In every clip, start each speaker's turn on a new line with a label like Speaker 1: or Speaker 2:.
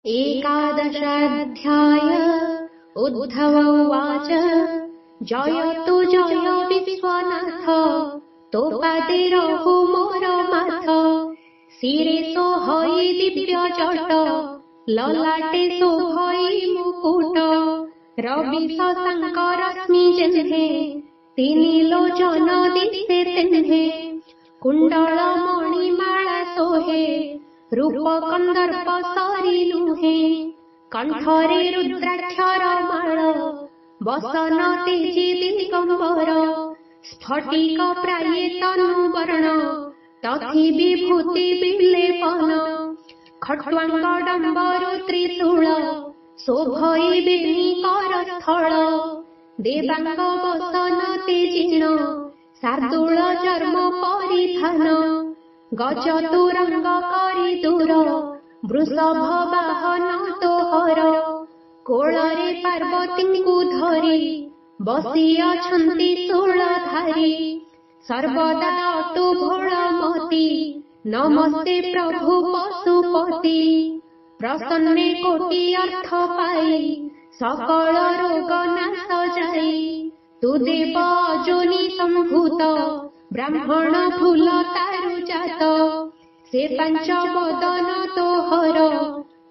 Speaker 1: एकादशाध्याय उद्धव उवाच जयतु जय विश्वनाथ तोपादे रहु मोर माथ शिरे सोहई दिव्य जट ललाटे शोभई मुकुट रवि शशांक रश्मि जेन्हे तिनि लोचन दिशे तेन्हे कुंडल मणिमाला सोहे रूप कंदर्प सरी लुहे कंठरे रुद्राक्षर माळ वसन तेजी दिगंबर स्फटिक प्राये तनु वर्ण तथि विभूति विलेपन खट्वांग डंबर त्रिशूल शोभई बेणी कर स्थल देवांग वसन तेजिन शार्दूल चर्म परिधान गज तुरंग करी दूर वृषभ वाहन तोहर कोଳରେ पार्वतीଙ୍କୁ धरी बसी अछंती शूलधारी सर्वदा अटु भोळमती नमस्ते प्रभु पशुपति प्रसन्ने कोटि अर्थ पाई सकल रोग नाश जाई तु देव अजोनि संभूत ब्राह्मण फूल तारु जात से पंच बदन तोहर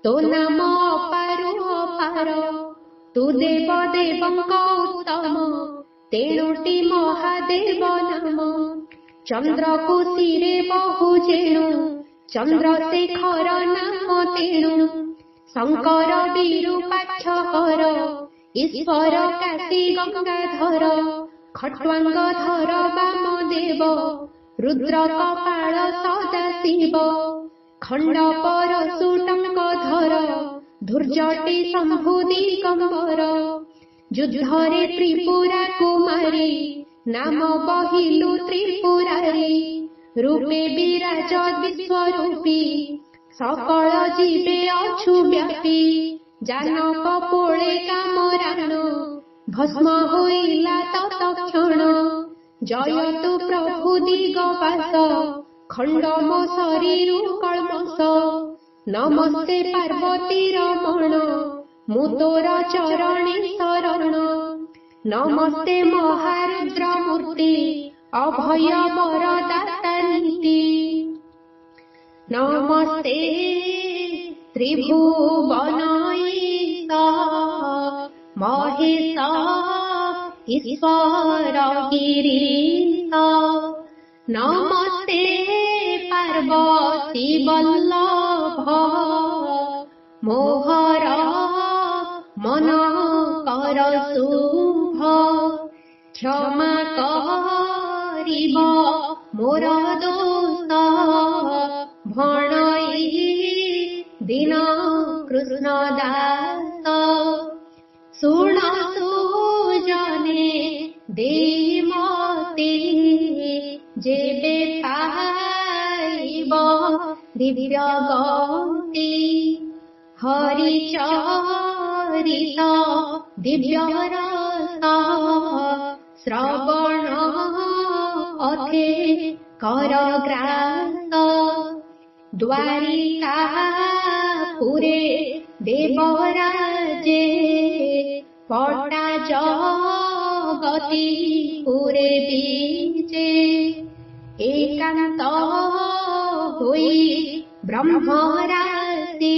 Speaker 1: तो नाम अपारु अपार तु देव देवंक उत्तम तेणुटी महादेव नाम चंद्र को शिरे बहु जेणु चंद्रशेखर नाम तेणु शंकर विरूपाक्ष हर ईश्वर काशी गंगाधर खट्वांग धर वामदेव रुद्र कपाल सदाशिव खंड परशुटंक धर धुर्जटी शंभु दिगंबर युद्धरे त्रिपुरा कुमारी नाम बहिलु त्रिपुरारी रूपे विराज विश्वरूपी सकल जीवे अछु व्यापी जानक पोळे कामरान भस्म होइला तत्क्षण जयतु प्रभु दिगवास खंड मो शरीरु कल्मष नमस्ते पार्वती रमण मु तोर चरणे शरण नमस्ते महारुद्र मूर्ति अभय वरदाता नीति नमस्ते त्रिभुवन महेश ईश्वर गिरीश नमस्ते पार्वती वल्लभ मोहर मन कर शुभ क्षमा करिब मोर दोष भणई दीन कृष्ण दास सुन सुजने देई मते जेबे पाइब दिव्य गति हरि चरित दिव्य रस श्रवण अथे कर ग्रास द्वारिका पुरे देवराजे पटा जगति पुरे बीजे एकांत होई ब्रह्मराशि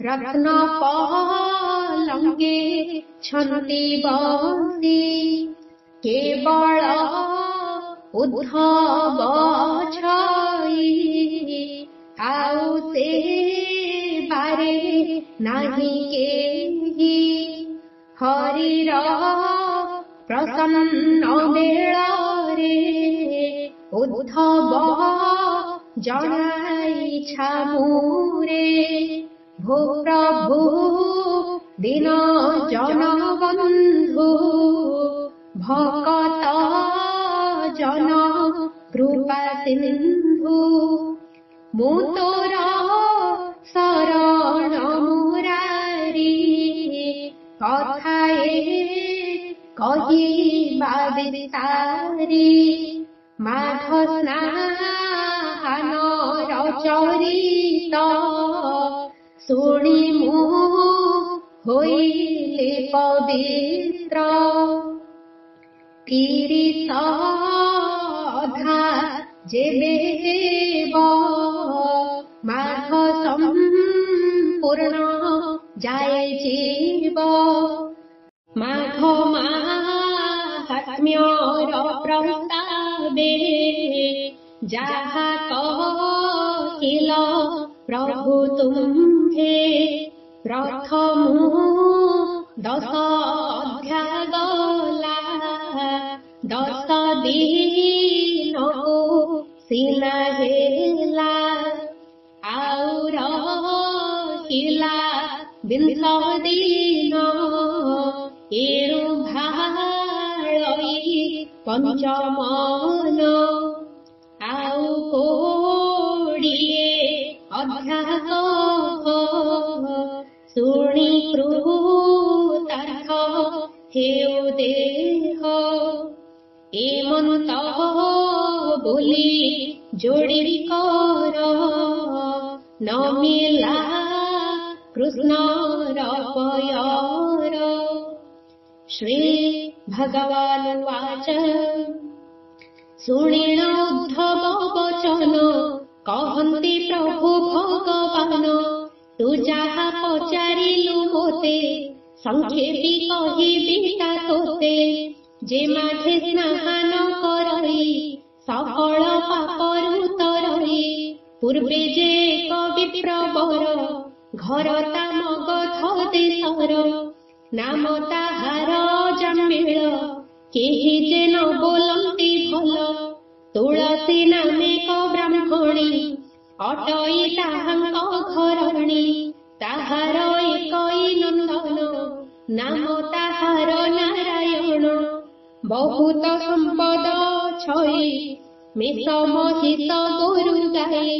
Speaker 1: रत्न पलंगे छन्ति बसी केवल उद्धव छई आउ से बारे नाही केही हरिर प्रसन्न बेଳରେ उद्धव जनाई छामुरे भो प्रभु दीन जन बंधु भक्त जन कृपा सिंधु मु तोर शरण मुरारी कथाए कहिबा विस्तारी माघ स्नान चरित ଶୁଣି ମୁଁ ହୋଇଲେ ପବିତ୍ର। 30 ଅଧା ଯେବେ ହେବ ମାଘ ସମ୍ପୂର୍ଣ୍ଣ ଯାଏ ଯିବ। ମାଘ ମାହାତ୍ମ୍ୟର ପ୍ରସ୍ତାବେ ଯାହା କହିଲ ପ୍ରଭୁ ତୁମ୍ଭେ, ପ୍ରଥମ 10 ଅଧ୍ୟାୟ ଗଲା 10 ଦିନକୁ ସିନା ହେଲା, ଆଉ ରହିଲା 20 ଦିନ। ଏଣୁ ଭାଳଇ ପଞ୍ଚମନ ଆଉ 20 ଅଧ୍ୟାୟ ଶୁଣି କୃତାର୍ଥ ହେଉ ଦେହ। ଏମନ୍ତ ବୋଲି ଯୋଡ଼ି କର ନ ମିଲା କୃଷ୍ଣର ପୟର। ଶ୍ରୀ ଭଗବାନ ଉବାଚ ଶୁଣିଣ ଉଦ୍ଧବ ବଚନ, କହନ୍ତି ପ୍ରଭୁ ଭଗବାନ। ତୁ ଯାହା ପଚାରିଲୁ ମୋତେ, ସଂକ୍ଷେପି କହିବି ତା ତୋତେ। ଯେ ମାଝେ ସ୍ନାନ କରଇ ସକଳ ପାପରୁ ତରଇ, ପୂର୍ବେ ଯେ ଏକ ବିପ୍ରବର ଘର ତା ମଗଧ ଦେଶର। ନାମ ତାହାର ଅଜାମିଳ, କେହି ଯେ ନ ବୋଲନ୍ତି ଭଲ। ତୁଳସୀ ନାମେକ ବ୍ରାହ୍ମଣୀ, ଅଟଇ ତାହାଙ୍କ ଘରଣୀ। ତାହାର ଏକଇ ନନ୍ଦନ, ନାମ ତାହାର ନାରାୟଣ। ବହୁତ ସମ୍ପଦ ଛଇ ମେଷ ମହିଷ ଗୋରୁ ଗାଈ,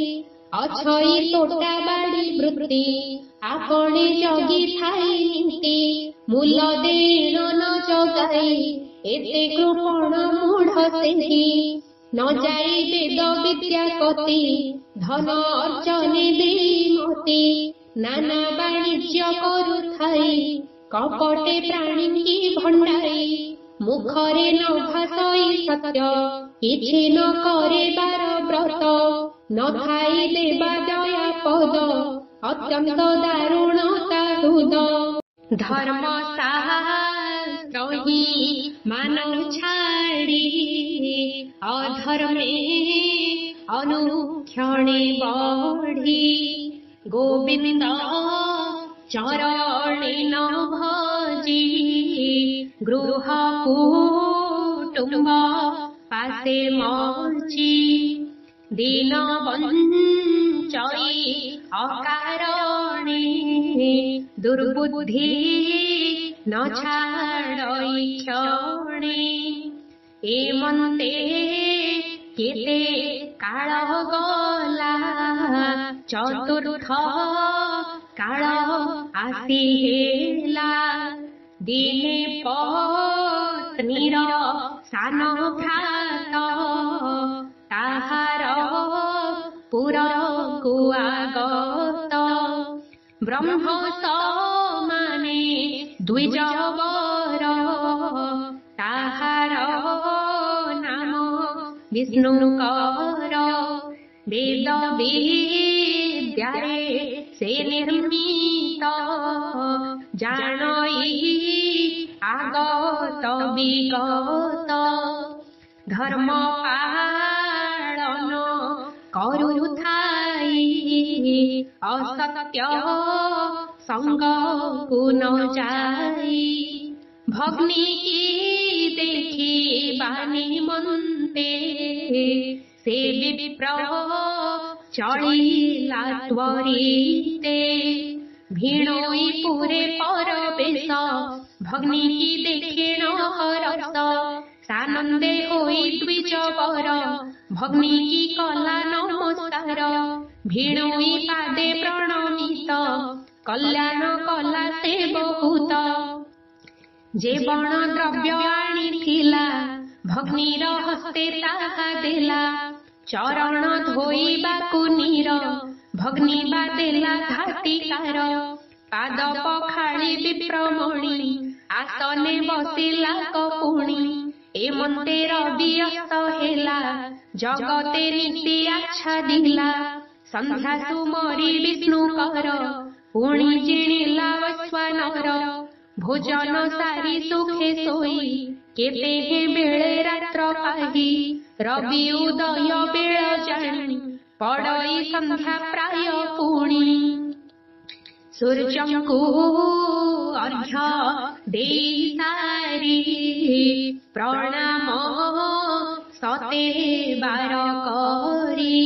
Speaker 1: ଅଛଇ ତୋଟା ବାଡ଼ି ବୃତ୍ତି। ଆପଣି ଜଗି ଥାଇ ନୀତି, ମୂଲ ଦେଣ ନ ଜଗାଇ। ଏତେ କୃପଣ ମୂଢ଼ ସେହି, ନ ଯାଇ ବେଦ ବିଦ୍ୟା କତି। ଧନ ଅର୍ଜନେ ଦେଇ ମତି, ନାନା ବାଣିଜ୍ୟ କରୁଥାଇ। କପଟେ ପ୍ରାଣୀଙ୍କି ଭଣ୍ଡାଇ, ମୁଖରେ ନ ଭାଷଇ ସତ୍ୟ। କିଛି ନ କରେ ବାର ବ୍ରତ, ନ ଥାଇ ଦେବା ଦୟା ପଦ। ଅତ୍ୟନ୍ତ ଦାରୁଣ ତା ହୃଦ। ଧର୍ମ ଶାସ୍ତ୍ର ହିଁ ମାନୁ ଛାଡ଼ି, ଅଧର୍ମେ ଅନୁକ୍ଷଣେ ବଢ଼ି। ଗୋବିନ୍ଦ ଚରଣେ ନ ଭଜି, ଗୃହ କୁଟୁମ୍ବ ପାଶେ ମର୍ଜି। ଦିନ ବଞ୍ଚଇ ଅକାରଣେ, ଦୁର୍ବୁଦ୍ଧି ନ ଛାଡ଼ଇ କ୍ଷଣେ। ଏମନ୍ତେ କେତେ କାଳ ଗଲା, ଚତୁର୍ଥ କାଳ ଆସି ହେଲା। ଦିନେ ପତ୍ନୀର ସାନ ଭ୍ରାତ, ତାହାର ପୁରକୁ ଆଗତ। ବ୍ରହ୍ମ ସମାନେ ଦ୍ୱିଜବର, ତାହାର ନାମ ବିଷ୍ଣୁଙ୍କର। ବେଦ ବିଦ୍ୟାରେ ସେ ନିର୍ମିତ, ଜାଣଇ আগত বিগত ধর্ম পালন করুথাই অসত্য সঙ্গকু ন যাই ভগ্নী কি দেখিবা নিমন্তে সে বিপ্র চলিলা ত্বরিতে ভিড়ই পুরে পরবেশ ভগ্নী কি দেখিণ হরস সানন্দে হই দ্বিজবর ভগ্নী কি কলা নমস্কার ভিড়ই পাদে প্রণমিত কল্যাণ কলা সে বহুত যে বণ দ্রব্য আনিথিলা ভগ্নীর হস্তে তাহা দেলা চরণ ধୋଇବାକୁ ନୀର भग्नी बादेला घाटिकार पाद पखाळी विप्रमणि आसने बसिला कपुणी एमते रवि अस्त हेला जगते नीति आच्छादिला संध्या सुमरी विष्णुकर पुणी जिणिला वैश्वानर भोजन सारी सुखे सोई केते हे बेळे रात्र पाही रवि उदय बेळ जाणी पड़ई संध्या प्राय पुणी सूर्यंकु अर्घ्य देई सारी प्रणाम सते बार करी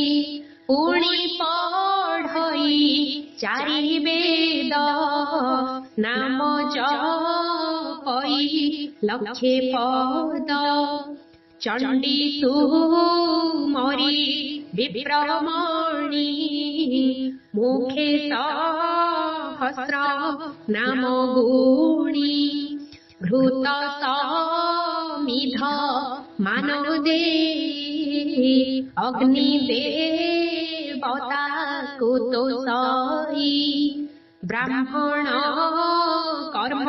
Speaker 1: पुणी पढ़ई चारि वेद नाम जपई लक्षे पद चंडी सुमरी विप्रमणि मुखे सहस्र नाम गुणी घृत समिध मानव दे अग्नि देवता कुतोषई ब्राह्मण कर्म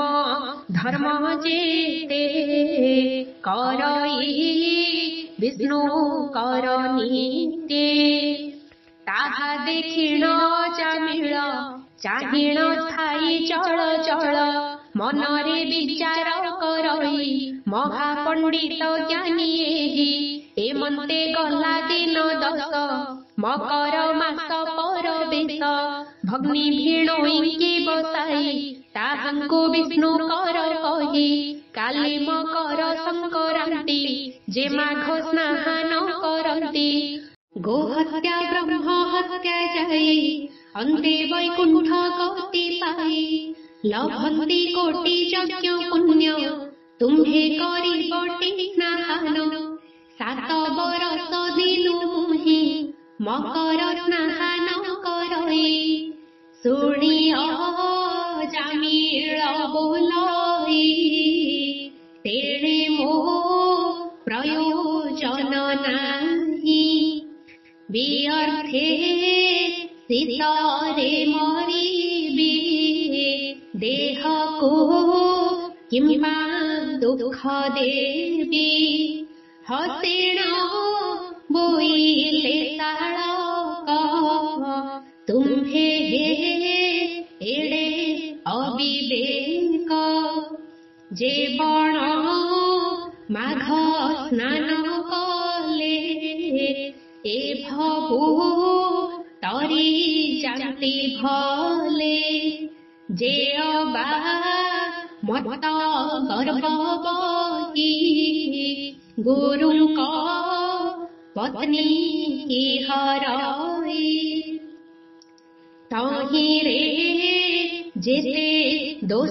Speaker 1: धर्म जेते करई विष्णु कर नित्ये ताहा देखिण जामिळ चाहिण ठाई चल चल मनरे विचार करई महापंडित ज्ञानी एमते गला दिन दश मकर मास पर बेश भग्नि भिणोई बसाई ताहांकु विष्णु कर कही काली मकर संक्रांति जे माघ स्नान करती गोहत्या ब्रह्म हत्या जाई अन्ते वैकुंठ गति पाई लभन्ति कोटि यज्ञ पुण्य तुम्हे करी बटी स्नान 7 बरस दिनु मुहि मकर स्नान करई शुणिय जामिळ बोलई तेणे मो प्रयोजन नाही व्यर्थे शीतरे मरिबी देह को किंबा दुख देवी हसेण बोइले ताड़क तुम्हे एड़े अविवेक जे बण माघ स्नान कले ए भवु तरी जाति भले जे अबा मत गर्भवती गुरुक पत्नी की हरई तहिरे जेते दोष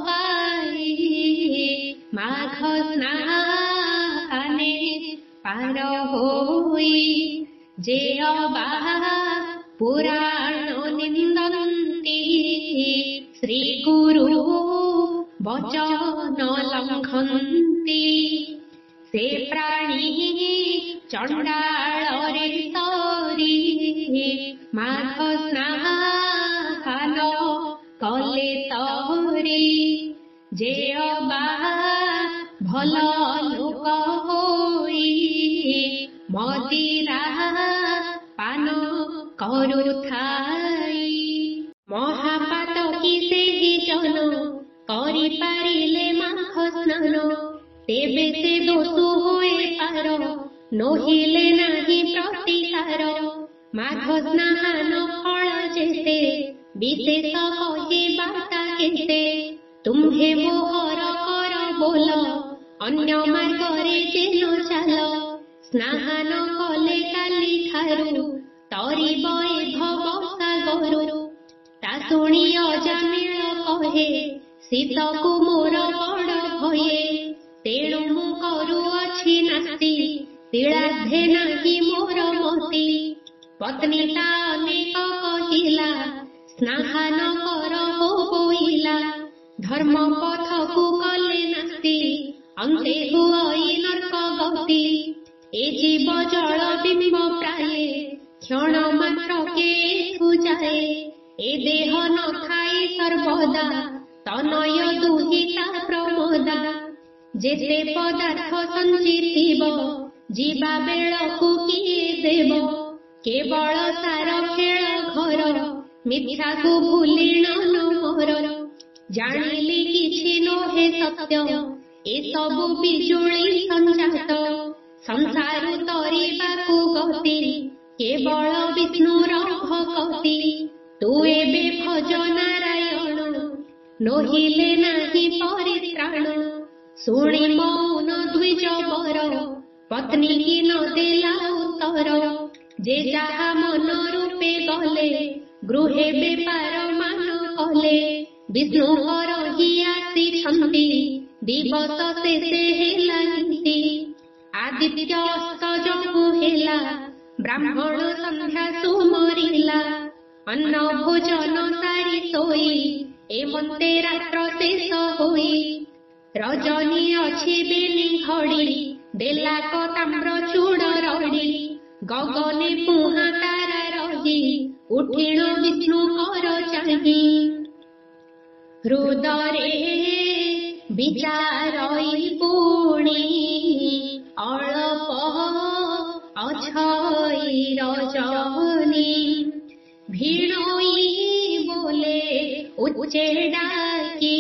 Speaker 1: पाई माघ स्नाने पार होई जे अबा पुराण निंदन्ति श्री गुरु वचन लंघन्ति से प्राणी चंडाल रे तरी माघ स्नान कले तरी जे अबा भल लोक होई मदिरा पान करुथाई महापातकी सेहि जन करि पारिले माघ स्नान तेबे से दोषु होए पार नहिले नाही प्रतिकार माघ स्नान फल जेते विशेष कहि बाता केते तुम्हे मोहर कर बोल अन्य मार्गरे जेन चाल स्नान कले काली ठारू तरिब ए भव सागर ता शुणी अजामिळ कहे शीतकु मोर बड़ भये तेणु मु करुअछि नास्ति तिलाधे नाही मोर मति पत्नी ता अनेक कहिला स्नान कर बोइला धर्म पथकु कले नास्ति अन्ते हुई नर्क गति ए जीव जल बिंब प्राये क्षण मात्रके जाए ए देह न थाई सर्वदा तनय दुहिता प्रमोदा जेते पदार्थ संचिथिब जीवा बेलकु किए देव केवल सार खेल घर मिथ्या को भूलिण मोर जानिली किछि नोहे सत्य ए सबु बिजुली संजात संसार तरिबाकु गति केवल विष्णुर भक्ति तू एबे भज नारायण नोहिले नाही परित्राण शुणी मौन द्विज बर पत्नी की न देला उत्तर जे जहा मन रूपे गले गृहे बेपार मान कले विष्णु रही आसी दिवस शेषे हेला नीति आदित्य अस्त जगु हेला ब्राह्मण संध्या सुमरिला अन्न भोजन सारी सोई एमते रात्र शेष होई रजनी अछि बेनी घड़ी देला को ताम्र चूड़ रड़ी गगने पुहा तारा रही उठिण विष्णु कर चाही हृदरे विचारई पुणी अल्प अछई रजनी भिड़ोई बोले उच्चे डाकी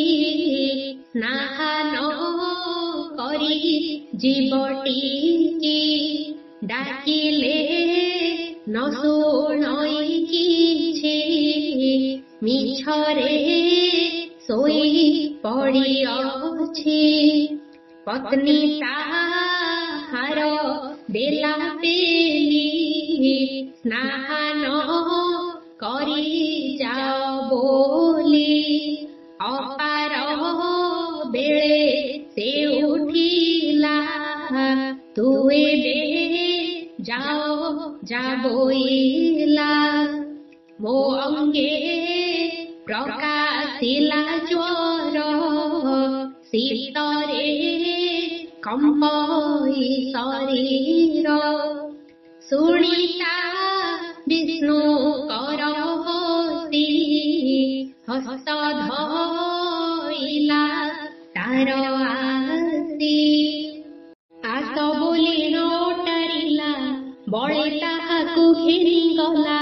Speaker 1: नाहान करी जीवटी की डाकिले न शुणई किछि मिछरे सोई पड़ी अछि पत्नी ताहार देला पेली स्नान करी जाओ बोली अपार बेले से उठिला तू एबे जाओ जाबोइला मो अंगे प्रकाशिला ज्वर शीतरे कंपई शरीर शुणिता विष्णु कर होती हस्त धइला तार आसी आस बोली नोटारिला बळे ताहाकु घेरी गला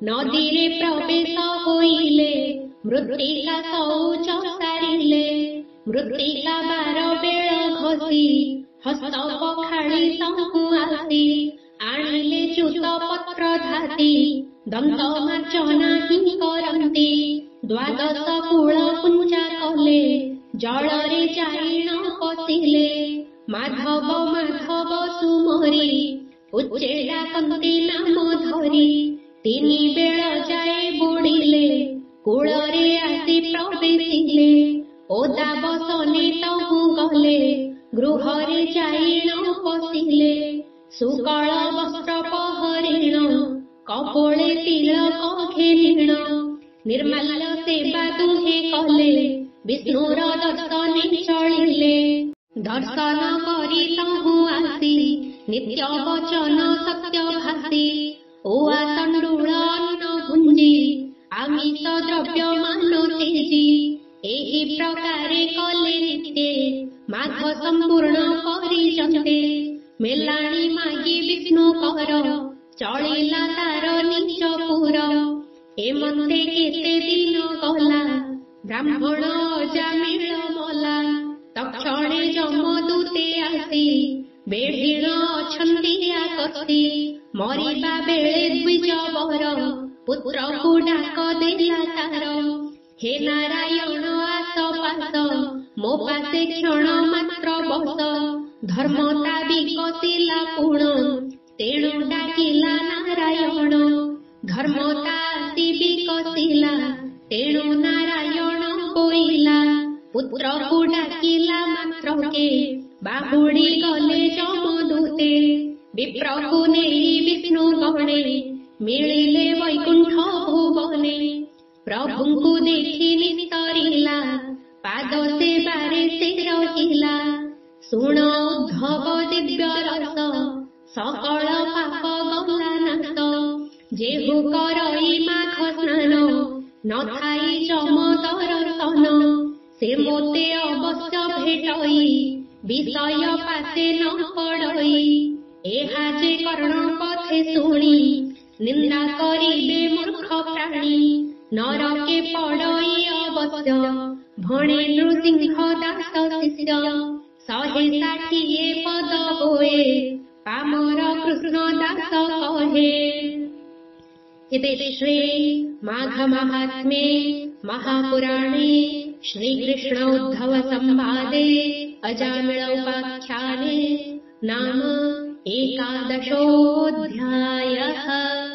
Speaker 1: नदी रे प्रवेश होइले मृत्तिका शौच सारिले मृत्तिका बार बेळ घसी हस्त पखाळी तहु आसी आनिले च्युत पत्र धाती दंत मार्जना हि करन्ति द्वादश कूल पूजा कले जलरे जाइण पशिले माधव माधव सुमरी उच्चे डाकन्ति नाम धरी तिनि बेळ जाए बुडिले कूलरे आसी प्रवेशिले ओदा बसने तहु गले गृहरे जाइण पशिले सुकल वस्त्र पहरिण कपोळे तिलक घेरिण निर्मल्य सेवा दुहे कले विष्णुर दर्शने चलिले दर्शन करी तहु आसी नित्य वचन सत्य भासी ओआ तंडुळ अन्न भुंजी आमिष द्रव्य मान तेजी एही प्रकारे कले नित्ये माघ संपूर्ण परिजन्ते मेलाणी मागी विष्णु कर चलिला तार निज पुर एमते केते दिन गला ब्राह्मण अजामिल मला तक्षणे जमदूते आसी बेढिण अछन्ति आकसी मरिबा बेळे द्विज बर पुत्रकु डाक देला तार हे नारायण आस पास मो पासे क्षण मात्र बस धर्मता विकसिला पुण तेणु डाकिला नारायण धर्मता आसी विकसिला तेणु नारायण कोइला पुत्रकु डाकिला मात्रके बाहुडी गले जमदूते विप्रकु नेई विष्णु गणे मिलिले वैकुंठ भुवने प्रभुଙ୍କୁ देखि नितरिला पाद सेवारे से रहिला शुण उद्धव दिव्य रस सकल पाप गला नाश जेहु करई माघ स्नान नथाई चम दर्शन से मोते अवश्य भेटई विषय पासे न पड़ई एहा जे कर्ण कथे शुणी निंदा करिबे मूर्ख प्राणी नरके पड़ई अवश्य भणे नृसिंह दास शिष्य 160 पद होए पामर कृष्ण दास कहे। इति श्री माघ महात्म्ये महापुराणे श्रीकृष्ण उद्धव संवादे अजामिळ उपाख्याने नाम 11 अध्यायः।